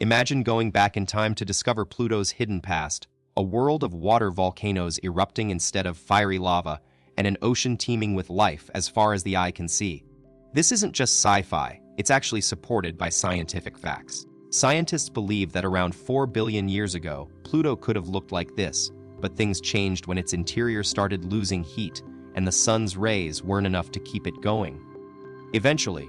Imagine going back in time to discover Pluto's hidden past, a world of water volcanoes erupting instead of fiery lava, and an ocean teeming with life as far as the eye can see. This isn't just sci-fi, it's actually supported by scientific facts. Scientists believe that around 4 billion years ago, Pluto could have looked like this, but things changed when its interior started losing heat, and the sun's rays weren't enough to keep it going. Eventually,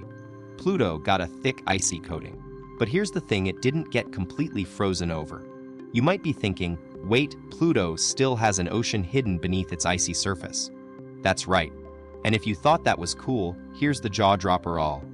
Pluto got a thick icy coating. But here's the thing, it didn't get completely frozen over. You might be thinking, wait, Pluto still has an ocean hidden beneath its icy surface. That's right. And if you thought that was cool, here's the jaw-dropper all.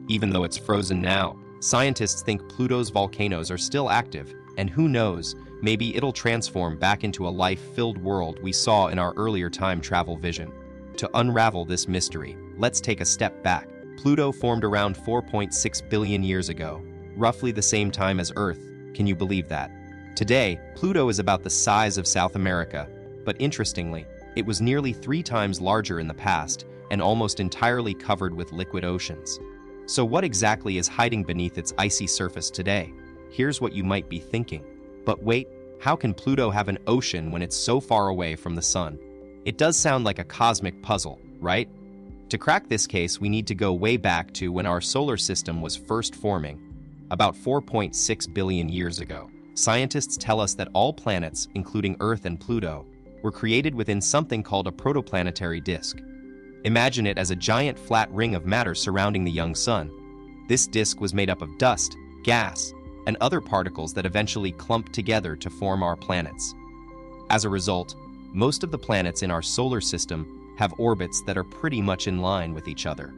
Even though it's frozen now, scientists think Pluto's volcanoes are still active, and who knows, maybe it'll transform back into a life-filled world we saw in our earlier time travel vision. To unravel this mystery, let's take a step back. Pluto formed around 4.6 billion years ago, roughly the same time as Earth. Can you believe that? Today, Pluto is about the size of South America, but interestingly, it was nearly 3 times larger in the past and almost entirely covered with liquid oceans. So what exactly is hiding beneath its icy surface today? Here's what you might be thinking. But wait, how can Pluto have an ocean when it's so far away from the sun? It does sound like a cosmic puzzle, right? To crack this case, we need to go way back to when our solar system was first forming, about 4.6 billion years ago. Scientists tell us that all planets, including Earth and Pluto, were created within something called a protoplanetary disk. Imagine it as a giant flat ring of matter surrounding the young sun. This disk was made up of dust, gas, and other particles that eventually clumped together to form our planets. As a result, most of the planets in our solar system have orbits that are pretty much in line with each other.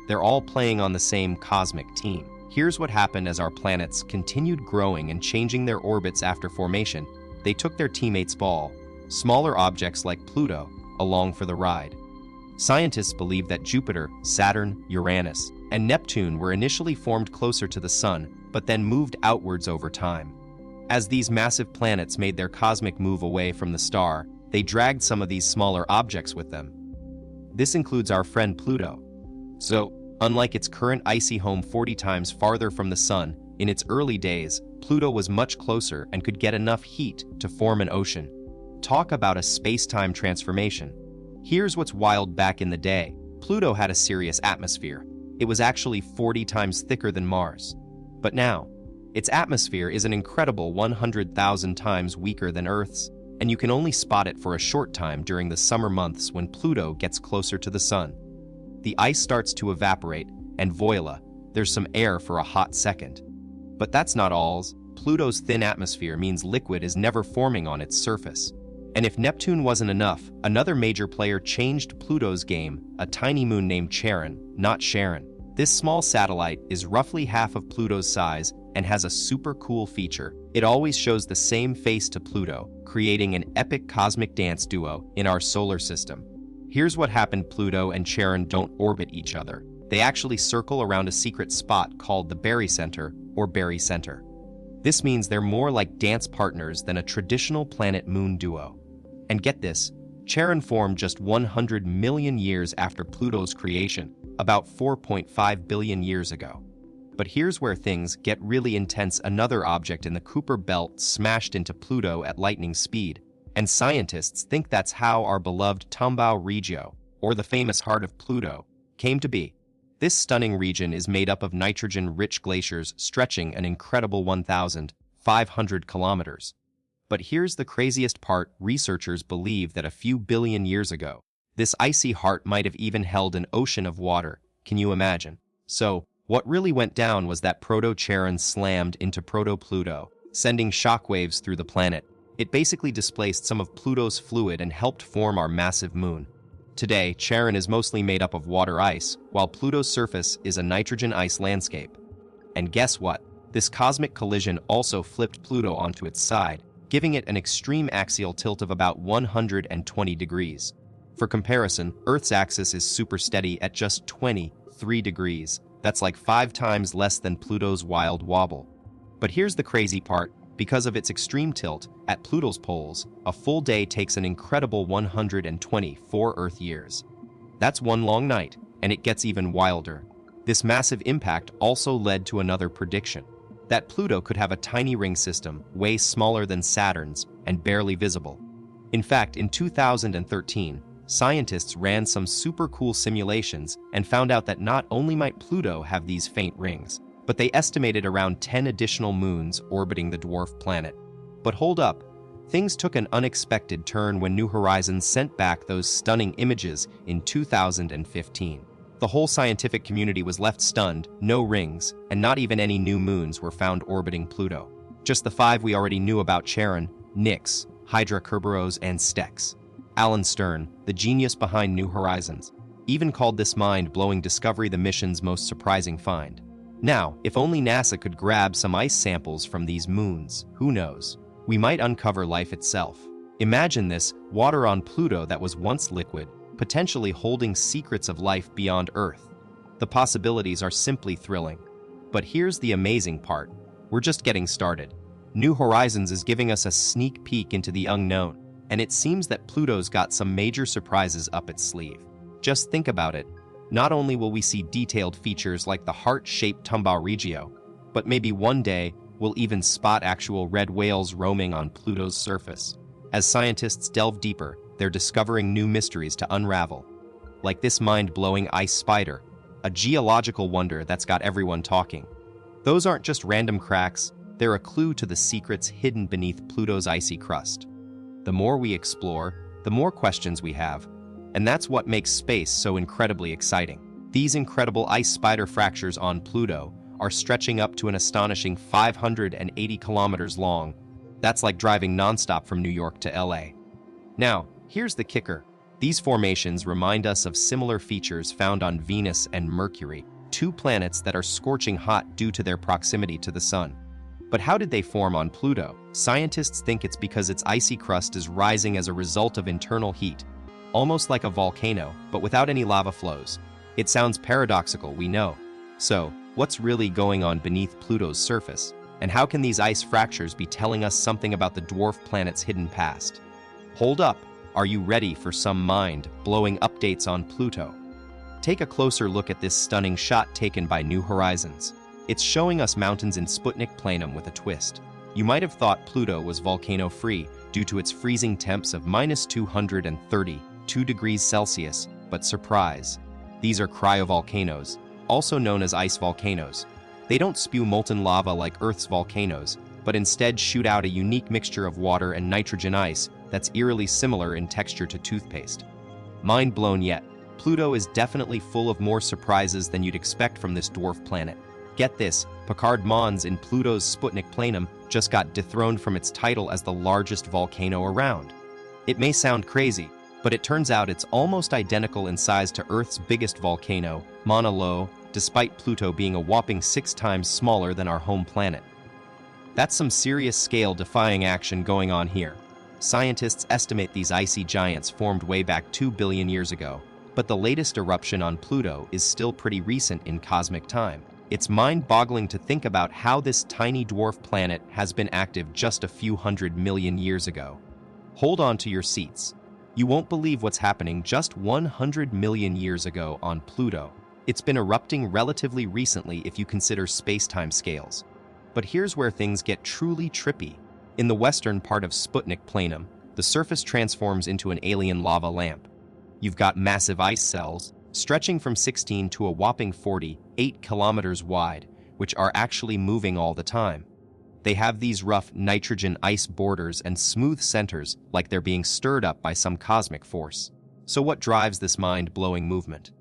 They're all playing on the same cosmic team. Here's what happened as our planets continued growing and changing their orbits after formation. They took their teammates' ball, smaller objects like Pluto, along for the ride. Scientists believe that Jupiter, Saturn, Uranus, and Neptune were initially formed closer to the sun, but then moved outwards over time. As these massive planets made their cosmic move away from the star, they dragged some of these smaller objects with them. This includes our friend Pluto. So, unlike its current icy home 40 times farther from the sun, in its early days, Pluto was much closer and could get enough heat to form an ocean. Talk about a space-time transformation. Here's what's wild. Back in the day, Pluto had a serious atmosphere. It was actually 40 times thicker than Mars. But now, its atmosphere is an incredible 100,000 times weaker than Earth's, and you can only spot it for a short time during the summer months when Pluto gets closer to the sun. The ice starts to evaporate, and voila, there's some air for a hot second. But that's not all. Pluto's thin atmosphere means liquid is never forming on its surface. And if Neptune wasn't enough, another major player changed Pluto's game, a tiny moon named Charon, not Sharon. This small satellite is roughly half of Pluto's size and has a super cool feature. It always shows the same face to Pluto, creating an epic cosmic dance duo in our solar system. Here's what happened. Pluto and Charon don't orbit each other. They actually circle around a secret spot called the barycenter or barycenter. This means they're more like dance partners than a traditional planet-moon duo. And get this, Charon formed just 100 million years after Pluto's creation, about 4.5 billion years ago. But here's where things get really intense. Another object in the Kuiper belt smashed into Pluto at lightning speed, and scientists think that's how our beloved Tombao Regio, or the famous heart of Pluto, came to be. This stunning region is made up of nitrogen-rich glaciers stretching an incredible 1,500 kilometers. But here's the craziest part. Researchers believe that a few billion years ago, this icy heart might have even held an ocean of water. Can you imagine? So, what really went down was that Proto-Charon slammed into Proto-Pluto, sending shockwaves through the planet. It basically displaced some of Pluto's fluid and helped form our massive moon. Today, Charon is mostly made up of water ice, while Pluto's surface is a nitrogen ice landscape. And guess what? This cosmic collision also flipped Pluto onto its side, giving it an extreme axial tilt of about 120 degrees. For comparison, Earth's axis is super steady at just 23 degrees. That's like 5 times less than Pluto's wild wobble. But here's the crazy part. Because of its extreme tilt, at Pluto's poles, a full day takes an incredible 124 Earth years. That's one long night, and it gets even wilder. This massive impact also led to another prediction. that Pluto could have a tiny ring system, way smaller than Saturn's, and barely visible. In fact, in 2013, scientists ran some super cool simulations and found out that not only might Pluto have these faint rings, but they estimated around 10 additional moons orbiting the dwarf planet. But hold up, things took an unexpected turn when New Horizons sent back those stunning images in 2015. The whole scientific community was left stunned, no rings, and not even any new moons were found orbiting Pluto. Just the 5 we already knew about: Charon, Nix, Hydra, Kerberos, and Styx. Alan Stern, the genius behind New Horizons, even called this mind-blowing discovery the mission's most surprising find. Now, if only NASA could grab some ice samples from these moons, who knows? We might uncover life itself. Imagine this: water on Pluto that was once liquid, potentially holding secrets of life beyond Earth. The possibilities are simply thrilling. But here's the amazing part: we're just getting started. New Horizons is giving us a sneak peek into the unknown, and it seems that Pluto's got some major surprises up its sleeve. Just think about it. Not only will we see detailed features like the heart-shaped Tumbao Regio, but maybe one day we'll even spot actual red whales roaming on Pluto's surface. As scientists delve deeper, they're discovering new mysteries to unravel, like this mind-blowing ice spider, a geological wonder that's got everyone talking. Those aren't just random cracks, they're a clue to the secrets hidden beneath Pluto's icy crust. The more we explore, the more questions we have, and that's what makes space so incredibly exciting. These incredible ice spider fractures on Pluto are stretching up to an astonishing 580 kilometers long. That's like driving nonstop from New York to LA. Now, here's the kicker. These formations remind us of similar features found on Venus and Mercury, 2 planets that are scorching hot due to their proximity to the Sun. But how did they form on Pluto? Scientists think it's because its icy crust is rising as a result of internal heat, almost like a volcano, but without any lava flows. It sounds paradoxical, we know. So, what's really going on beneath Pluto's surface? And how can these ice fractures be telling us something about the dwarf planet's hidden past? Hold up, are you ready for some mind-blowing updates on Pluto? Take a closer look at this stunning shot taken by New Horizons. It's showing us mountains in Sputnik Planum with a twist. You might have thought Pluto was volcano-free due to its freezing temps of -232 degrees Celsius, but surprise, these are cryovolcanoes, also known as ice volcanoes. They don't spew molten lava like Earth's volcanoes, but instead shoot out a unique mixture of water and nitrogen ice that's eerily similar in texture to toothpaste. Mind blown yet, Pluto is definitely full of more surprises than you'd expect from this dwarf planet. Get this, Picard Mons in Pluto's Sputnik Planum just got dethroned from its title as the largest volcano around. It may sound crazy, but it turns out it's almost identical in size to Earth's biggest volcano, Mauna Loa, despite Pluto being a whopping 6 times smaller than our home planet. That's some serious scale-defying action going on here. Scientists estimate these icy giants formed way back 2 billion years ago, but the latest eruption on Pluto is still pretty recent in cosmic time. It's mind-boggling to think about how this tiny dwarf planet has been active just a few 100 million years ago. Hold on to your seats. You won't believe what's happening just 100 million years ago on Pluto. It's been erupting relatively recently if you consider space-time scales. But here's where things get truly trippy. In the western part of Sputnik Planum, the surface transforms into an alien lava lamp. You've got massive ice cells, stretching from 16 to a whopping 48 kilometers wide, which are actually moving all the time. They have these rough nitrogen ice borders and smooth centers like they're being stirred up by some cosmic force. So what drives this mind-blowing movement?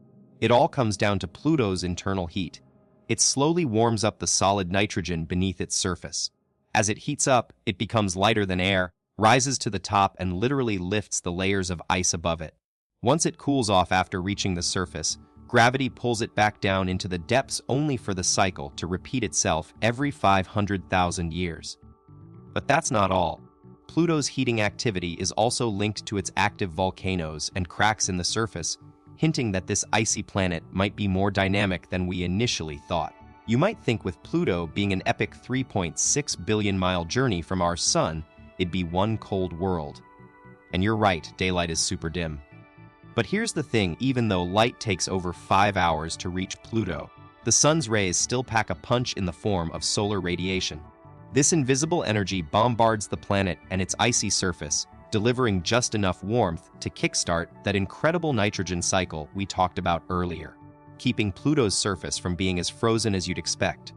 It all comes down to Pluto's internal heat. It slowly warms up the solid nitrogen beneath its surface. As it heats up, it becomes lighter than air, rises to the top, and literally lifts the layers of ice above it. Once it cools off after reaching the surface, gravity pulls it back down into the depths only for the cycle to repeat itself every 500,000 years. But that's not all. Pluto's heating activity is also linked to its active volcanoes and cracks in the surface, hinting that this icy planet might be more dynamic than we initially thought. You might think with Pluto being an epic 3.6 billion-mile journey from our sun, it'd be one cold world. And you're right, daylight is super dim. But here's the thing, even though light takes over 5 hours to reach Pluto, the sun's rays still pack a punch in the form of solar radiation. This invisible energy bombards the planet and its icy surface, delivering just enough warmth to kickstart that incredible nitrogen cycle we talked about earlier, keeping Pluto's surface from being as frozen as you'd expect.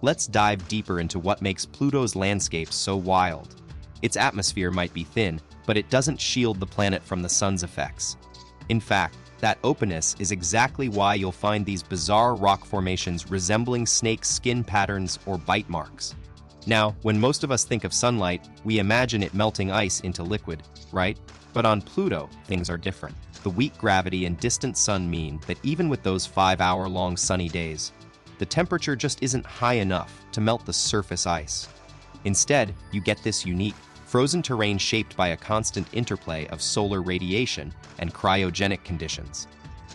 Let's dive deeper into what makes Pluto's landscape so wild. Its atmosphere might be thin, but it doesn't shield the planet from the sun's effects. In fact, that openness is exactly why you'll find these bizarre rock formations resembling snake skin patterns or bite marks. Now, when most of us think of sunlight, we imagine it melting ice into liquid, right? But on Pluto, things are different. The weak gravity and distant sun mean that even with those 5-hour-long sunny days, the temperature just isn't high enough to melt the surface ice. Instead, you get this unique, frozen terrain shaped by a constant interplay of solar radiation and cryogenic conditions.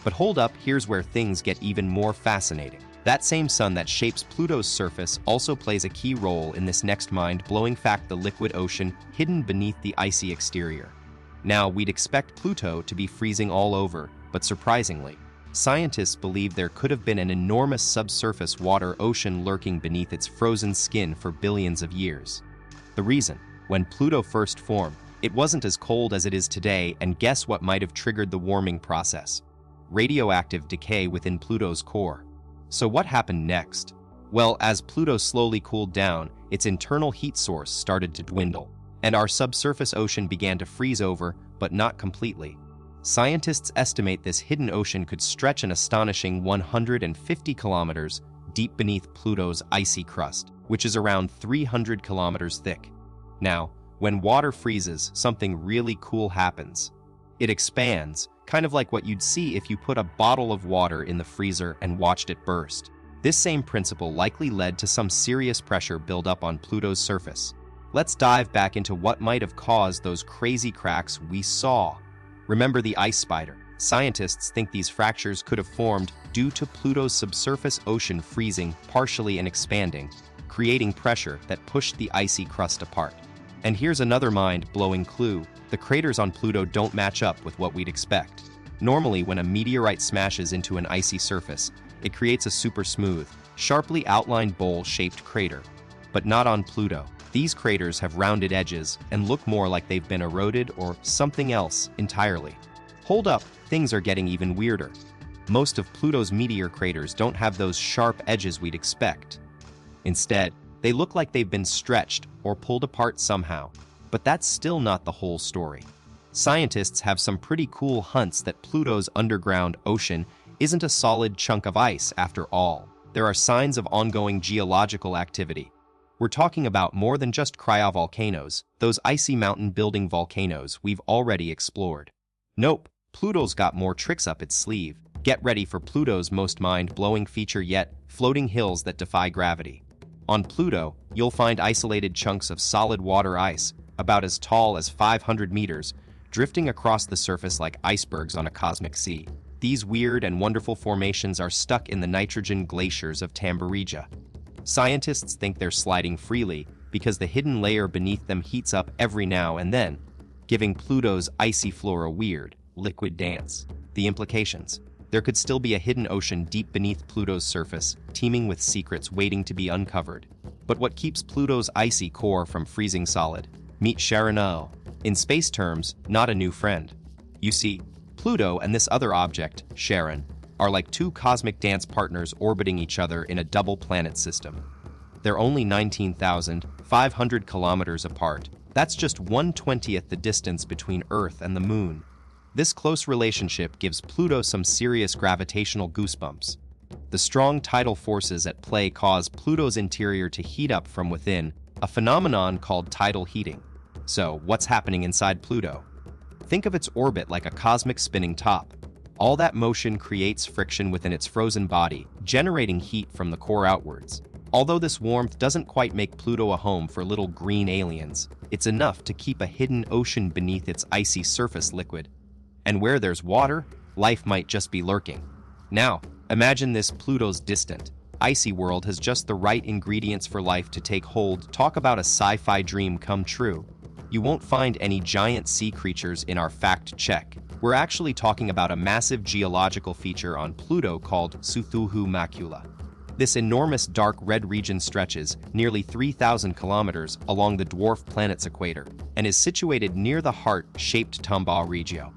But hold up, here's where things get even more fascinating. That same sun that shapes Pluto's surface also plays a key role in this next mind-blowing fact: the liquid ocean hidden beneath the icy exterior. Now, we'd expect Pluto to be freezing all over, but surprisingly, scientists believe there could have been an enormous subsurface water ocean lurking beneath its frozen skin for billions of years. The reason? When Pluto first formed, it wasn't as cold as it is today, and guess what might have triggered the warming process? Radioactive decay within Pluto's core. So what happened next? Well, as Pluto slowly cooled down, its internal heat source started to dwindle, and our subsurface ocean began to freeze over, but not completely. Scientists estimate this hidden ocean could stretch an astonishing 150 kilometers deep beneath Pluto's icy crust, which is around 300 kilometers thick. Now, when water freezes, something really cool happens. It expands, kind of like what you'd see if you put a bottle of water in the freezer and watched it burst. This same principle likely led to some serious pressure build up on Pluto's surface. Let's dive back into what might have caused those crazy cracks we saw. Remember the ice spider? Scientists think these fractures could have formed due to Pluto's subsurface ocean freezing partially and expanding, creating pressure that pushed the icy crust apart. And here's another mind-blowing clue. The craters on Pluto don't match up with what we'd expect. Normally, when a meteorite smashes into an icy surface, it creates a super smooth, sharply outlined bowl-shaped crater. But not on Pluto. These craters have rounded edges and look more like they've been eroded or something else entirely. Hold up, things are getting even weirder. Most of Pluto's meteor craters don't have those sharp edges we'd expect. Instead, they look like they've been stretched or pulled apart somehow. But that's still not the whole story. Scientists have some pretty cool hunts that Pluto's underground ocean isn't a solid chunk of ice after all. There are signs of ongoing geological activity. We're talking about more than just cryovolcanoes, those icy mountain-building volcanoes we've already explored. Nope, Pluto's got more tricks up its sleeve. Get ready for Pluto's most mind-blowing feature yet: floating hills that defy gravity. On Pluto, you'll find isolated chunks of solid water ice, about as tall as 500 meters, drifting across the surface like icebergs on a cosmic sea. These weird and wonderful formations are stuck in the nitrogen glaciers of Tamburija. Scientists think they're sliding freely because the hidden layer beneath them heats up every now and then, giving Pluto's icy floor a weird, liquid dance. The implications: there could still be a hidden ocean deep beneath Pluto's surface, teeming with secrets waiting to be uncovered. But what keeps Pluto's icy core from freezing solid? Meet Charon. In space terms, not a new friend. You see, Pluto and this other object, Charon, are like two cosmic dance partners orbiting each other in a double planet system. They're only 19,500 kilometers apart. That's just 1/20th the distance between Earth and the Moon. This close relationship gives Pluto some serious gravitational goosebumps. The strong tidal forces at play cause Pluto's interior to heat up from within, a phenomenon called tidal heating. So, what's happening inside Pluto? Think of its orbit like a cosmic spinning top. All that motion creates friction within its frozen body, generating heat from the core outwards. Although this warmth doesn't quite make Pluto a home for little green aliens, it's enough to keep a hidden ocean beneath its icy surface liquid. And where there's water, life might just be lurking. Now, imagine this: Pluto's distant, icy world has just the right ingredients for life to take hold. Talk about a sci-fi dream come true. You won't find any giant sea creatures in our fact check. We're actually talking about a massive geological feature on Pluto called Suthuhu Macula. This enormous dark red region stretches nearly 3,000 kilometers along the dwarf planet's equator and is situated near the heart-shaped Tombaugh Regio.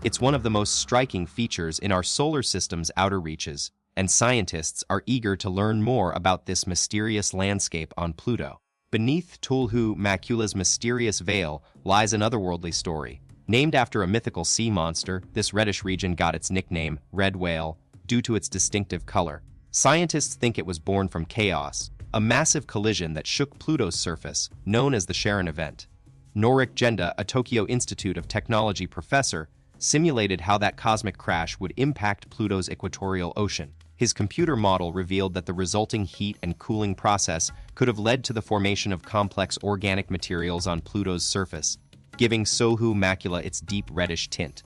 It's one of the most striking features in our solar system's outer reaches, and scientists are eager to learn more about this mysterious landscape on Pluto. Beneath Tulhu Macula's mysterious veil lies an otherworldly story. Named after a mythical sea monster, this reddish region got its nickname, red whale, due to its distinctive color. Scientists think it was born from chaos, a massive collision that shook Pluto's surface, known as the Sharon event. Norik Jenda, a Tokyo Institute of Technology professor, simulated how that cosmic crash would impact Pluto's equatorial ocean. His computer model revealed that the resulting heat and cooling process could have led to the formation of complex organic materials on Pluto's surface, giving Tulhu Macula its deep reddish tint.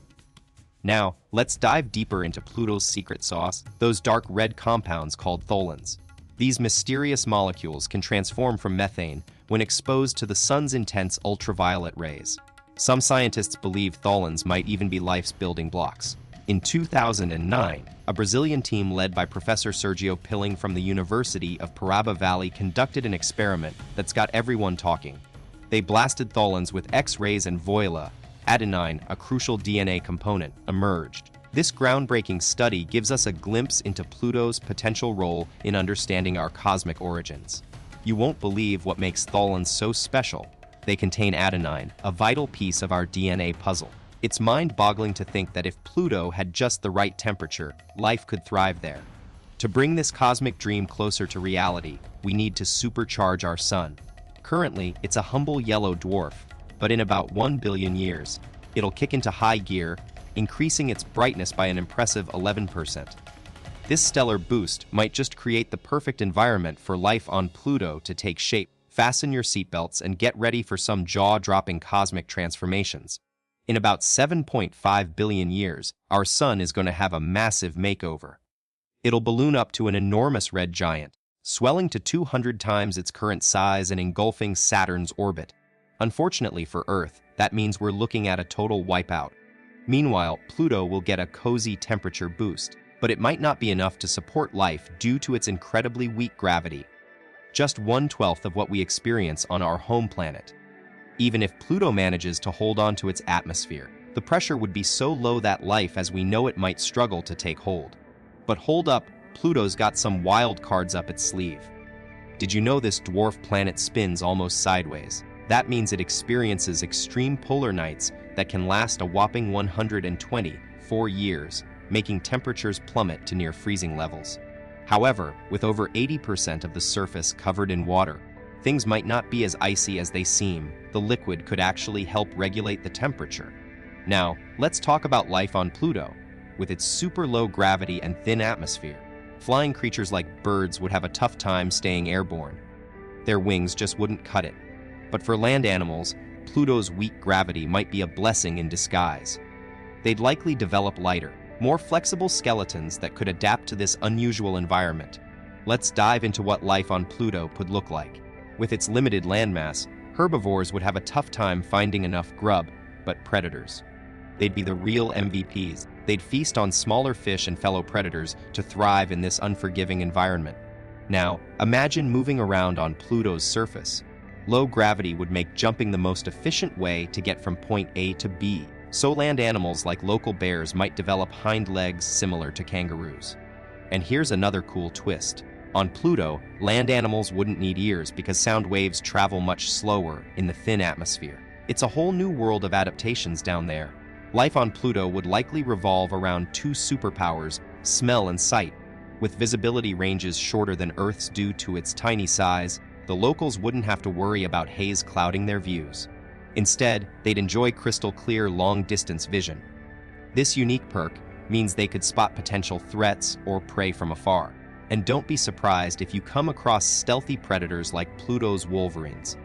Now, let's dive deeper into Pluto's secret sauce, those dark red compounds called tholins. These mysterious molecules can transform from methane when exposed to the sun's intense ultraviolet rays. Some scientists believe tholins might even be life's building blocks. In 2009, a Brazilian team led by Professor Sergio Pilling from the University of Paraba Valley conducted an experiment that's got everyone talking. They blasted tholins with X-rays and voila, adenine, a crucial DNA component, emerged. This groundbreaking study gives us a glimpse into Pluto's potential role in understanding our cosmic origins. You won't believe what makes tholins so special. They contain adenine, a vital piece of our DNA puzzle. It's mind-boggling to think that if Pluto had just the right temperature, life could thrive there. To bring this cosmic dream closer to reality, we need to supercharge our sun. Currently, it's a humble yellow dwarf, but in about 1 billion years, it'll kick into high gear, increasing its brightness by an impressive 11%. This stellar boost might just create the perfect environment for life on Pluto to take shape. Fasten your seatbelts and get ready for some jaw-dropping cosmic transformations. In about 7.5 billion years, our sun is going to have a massive makeover. It'll balloon up to an enormous red giant, swelling to 200 times its current size and engulfing Saturn's orbit. Unfortunately for Earth, that means we're looking at a total wipeout. Meanwhile, Pluto will get a cozy temperature boost, but it might not be enough to support life due to its incredibly weak gravity. Just 1/12 of what we experience on our home planet. Even if Pluto manages to hold on to its atmosphere, the pressure would be so low that life as we know it might struggle to take hold. But hold up, Pluto's got some wild cards up its sleeve. Did you know this dwarf planet spins almost sideways? That means it experiences extreme polar nights that can last a whopping 124 years, making temperatures plummet to near freezing levels. However, with over 80% of the surface covered in water, things might not be as icy as they seem. The liquid could actually help regulate the temperature. Now, let's talk about life on Pluto. With its super low gravity and thin atmosphere, flying creatures like birds would have a tough time staying airborne. Their wings just wouldn't cut it. But for land animals, Pluto's weak gravity might be a blessing in disguise. They'd likely develop lighter, more flexible skeletons that could adapt to this unusual environment. Let's dive into what life on Pluto could look like. With its limited landmass, herbivores would have a tough time finding enough grub, but predators. They'd be the real MVPs. They'd feast on smaller fish and fellow predators to thrive in this unforgiving environment. Now, imagine moving around on Pluto's surface. Low gravity would make jumping the most efficient way to get from point A to B, so land animals like local bears might develop hind legs similar to kangaroos. And here's another cool twist. On Pluto, land animals wouldn't need ears because sound waves travel much slower in the thin atmosphere. It's a whole new world of adaptations down there. Life on Pluto would likely revolve around two superpowers, smell and sight. With visibility ranges shorter than Earth's due to its tiny size, the locals wouldn't have to worry about haze clouding their views. Instead, they'd enjoy crystal clear long-distance vision. This unique perk means they could spot potential threats or prey from afar. And don't be surprised if you come across stealthy predators like Pluto's wolverines.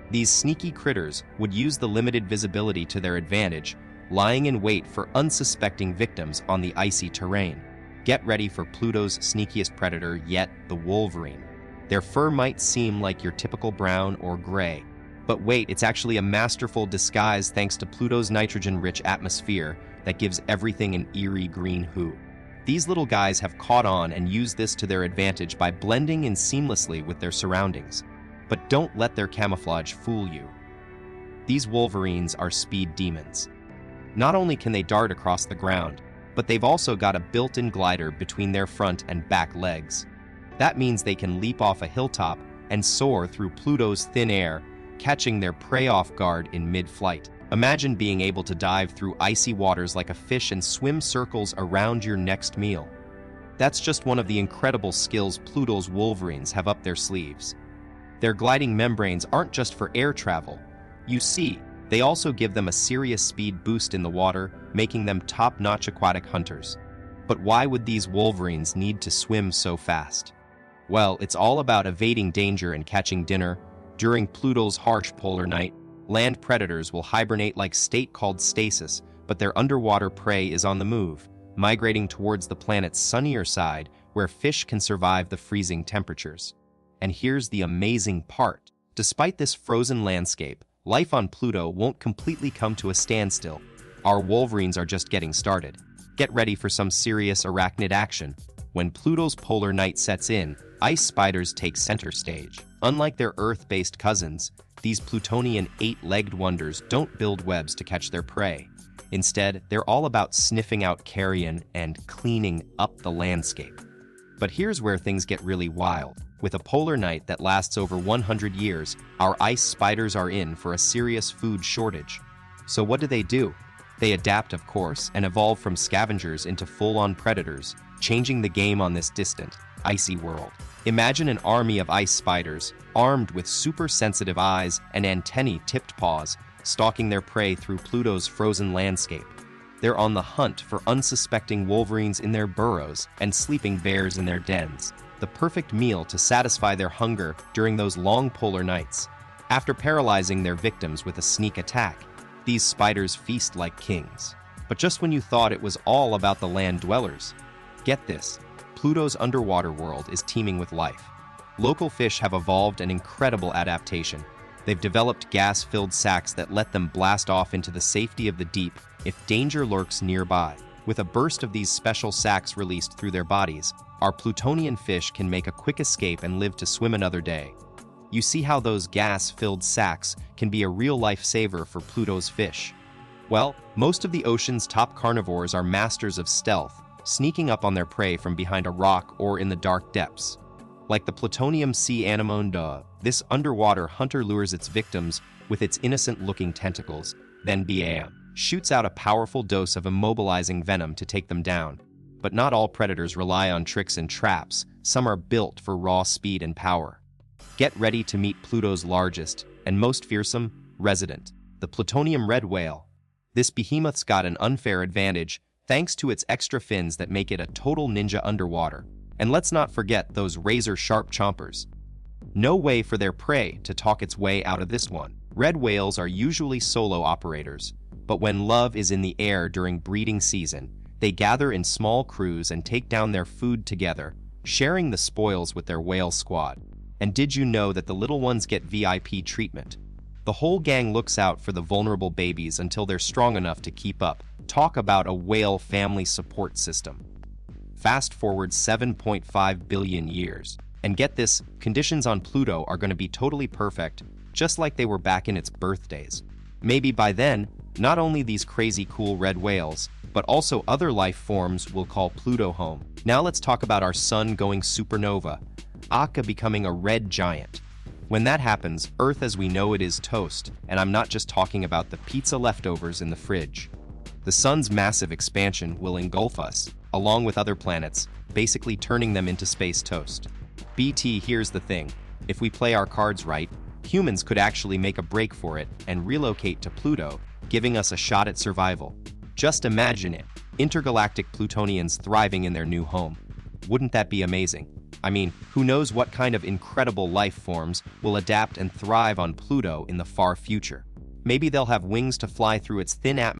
These sneaky critters would use the limited visibility to their advantage, lying in wait for unsuspecting victims on the icy terrain. Get ready for Pluto's sneakiest predator yet, the wolverine. Their fur might seem like your typical brown or gray, but wait, it's actually a masterful disguise thanks to Pluto's nitrogen-rich atmosphere that gives everything an eerie green hue. These little guys have caught on and used this to their advantage by blending in seamlessly with their surroundings. But don't let their camouflage fool you. These wolverines are speed demons. Not only can they dart across the ground, but they've also got a built-in glider between their front and back legs. That means they can leap off a hilltop and soar through Pluto's thin air, catching their prey off guard in mid-flight. Imagine being able to dive through icy waters like a fish and swim circles around your next meal. That's just one of the incredible skills Pluto's wolverines have up their sleeves. Their gliding membranes aren't just for air travel. You see, they also give them a serious speed boost in the water, making them top-notch aquatic hunters. But why would these wolverines need to swim so fast? Well, it's all about evading danger and catching dinner. During Pluto's harsh polar night, land predators will hibernate like state called stasis, but their underwater prey is on the move, migrating towards the planet's sunnier side where fish can survive the freezing temperatures. And here's the amazing part. Despite this frozen landscape, life on Pluto won't completely come to a standstill. Our wolverines are just getting started. Get ready for some serious arachnid action. When Pluto's polar night sets in, ice spiders take center stage. Unlike their Earth-based cousins, these Plutonian eight-legged wonders don't build webs to catch their prey. Instead, they're all about sniffing out carrion and cleaning up the landscape. But here's where things get really wild. With a polar night that lasts over 100 years, our ice spiders are in for a serious food shortage. So what do? They adapt, of course, and evolve from scavengers into full-on predators, changing the game on this distant, icy world. Imagine an army of ice spiders, armed with super-sensitive eyes and antennae-tipped paws, stalking their prey through Pluto's frozen landscape. They're on the hunt for unsuspecting wolverines in their burrows and sleeping bears in their dens, the perfect meal to satisfy their hunger during those long polar nights. After paralyzing their victims with a sneak attack, these spiders feast like kings. But just when you thought it was all about the land dwellers, get this. Pluto's underwater world is teeming with life. Local fish have evolved an incredible adaptation. They've developed gas-filled sacs that let them blast off into the safety of the deep if danger lurks nearby. With a burst of these special sacs released through their bodies, our Plutonian fish can make a quick escape and live to swim another day. You see how those gas-filled sacs can be a real lifesaver for Pluto's fish. Well, most of the ocean's top carnivores are masters of stealth, sneaking up on their prey from behind a rock or in the dark depths. Like the plutonium sea anemone, this underwater hunter lures its victims with its innocent-looking tentacles, then bam, shoots out a powerful dose of immobilizing venom to take them down. But not all predators rely on tricks and traps. Some are built for raw speed and power. Get ready to meet Pluto's largest and most fearsome resident, the plutonium red whale. This behemoth's got an unfair advantage thanks to its extra fins that make it a total ninja underwater. And let's not forget those razor-sharp chompers. No way for their prey to talk its way out of this one. Red whales are usually solo operators, but when love is in the air during breeding season, they gather in small crews and take down their food together, sharing the spoils with their whale squad. And did you know that the little ones get VIP treatment? The whole gang looks out for the vulnerable babies until they're strong enough to keep up. Talk about a whale family support system. Fast forward 7.5 billion years. And get this, conditions on Pluto are going to be totally perfect, just like they were back in its birthdays. Maybe by then, not only these crazy cool red whales, but also other life forms will call Pluto home. Now let's talk about our sun going supernova, Akka becoming a red giant. When that happens, Earth as we know it is toast, and I'm not just talking about the pizza leftovers in the fridge. The sun's massive expansion will engulf us, along with other planets, basically turning them into space toast. BT, here's the thing. If we play our cards right, humans could actually make a break for it and relocate to Pluto, giving us a shot at survival. Just imagine it, intergalactic Plutonians thriving in their new home. Wouldn't that be amazing? I mean, who knows what kind of incredible life forms will adapt and thrive on Pluto in the far future. Maybe they'll have wings to fly through its thin atmosphere.